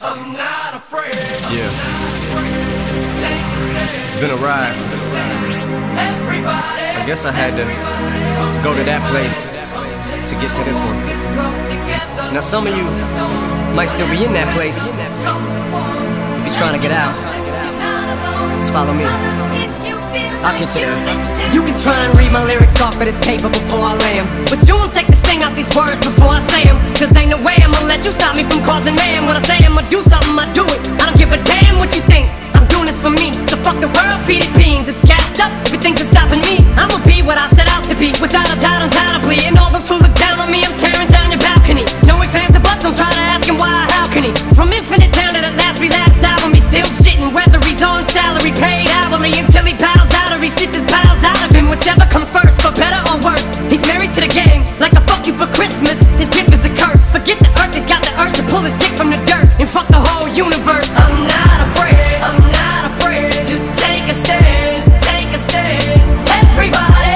I'm not afraid. Yeah. Take a stand. It's been a ride. Everybody. I guess I had to go to that place to get to this one. Now some of you might still be in that place. If you're trying to get out, just follow me. I'll get you there. You can try and read my lyrics off of this paper before I lay 'em, but you won't take the sting out these words before I say 'em. Cause ain't no way I'ma let you stop me from causing mayhem. When I say I'ma do something, I do it. I don't give a damn what you think. I'm doing this for me, so fuck the world, feed it beans. It's gassed up, everything's stopping me. I'ma be what I set out to be, without a doubt, undoubtedly. And all those who look down on me, I'm tearing down your balcony. No ifs, ands, or buts, don't try to ask him why or how can he. From infinite down to the last relapse album, he's still shitting, whether he's on salary, paid hourly, until he bows out or he shits his bowels out of him. Whichever comes first, for better or worse. He's married to the game, like a fuck you for Christmas. His gift is a curse. Forget the earth, he's got the urge to pull his dick from the dirt and fuck the whole universe. I'm not afraid, I'm not afraid to take a stand, take a stand. Everybody,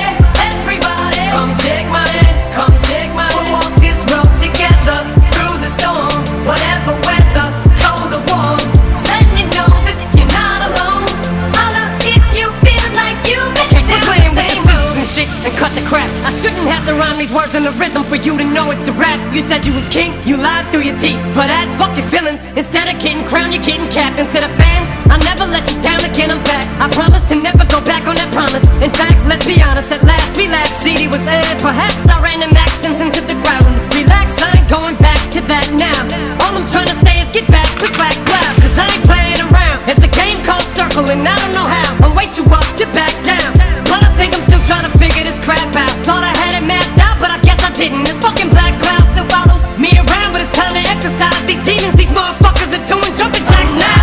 everybody, come take my hand, come take my hand. We'll walk this road together through the storm, whatever weather, cold or warm. Just letting you know that you're not alone. Holla if you feel like you've been down the same road. And shit and cut the crap. I shouldn't have to rhyme these words in the rhythm for you to know it's a rap. You said you was king, you lied through your teeth. For that, fuck your feelings. Instead of getting crowned, you're getting capped. And to the fans, I'll never let you down again, I'm back. I promise to never go back on that promise. In fact, let's be honest, at last we laughed. CD was aired, perhaps I ran them accents into the ground. Relax, I ain't going back to that now. All I'm trying to say is get back, click, clack, clap. Cause I ain't playing around. It's a game called Circle and I don't know how. I'm way too up to back down, but I think I'm still trying to figure this crap out. Thought I had it mapped out, but I guess I didn't. This fucking black cloud still follows me around, but it's time to exercise these demons. These motherfuckers are doing jumping jacks now.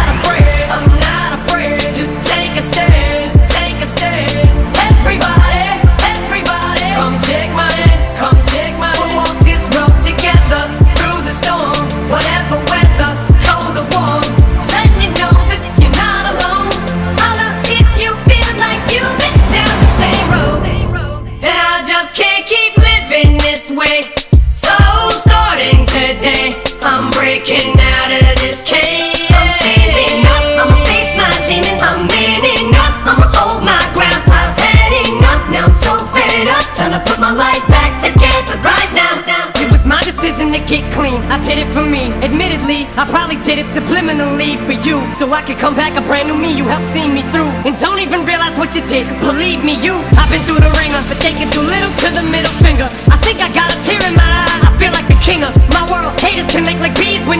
I'm not afraid to take a stand, take a stand. Everybody, everybody, come take my hand, come take my hand. We'll walk this road together through the storm, whatever weather, cold or warm. Just letting you know that you're not alone. Holla if you feel like you've been down the same road. And I just can't keep living this way. So starting today, I'm breaking out of this cage. I'm standing up, I'ma face my demons. I'm manning up, I'ma hold my ground. I've had enough, now I'm so fed up. Time to put my life back together right now. It was my decision to get clean, I did it for me. Admittedly, I probably did it subliminally for you, so I could come back a brand new me. You helped see me through, and don't even realize what you did. 'Cause believe me, I've been through the ringer, but they can do little to the middle finger. I think I got a tear in my eye, I feel like the king of my world. Haters can make like bees when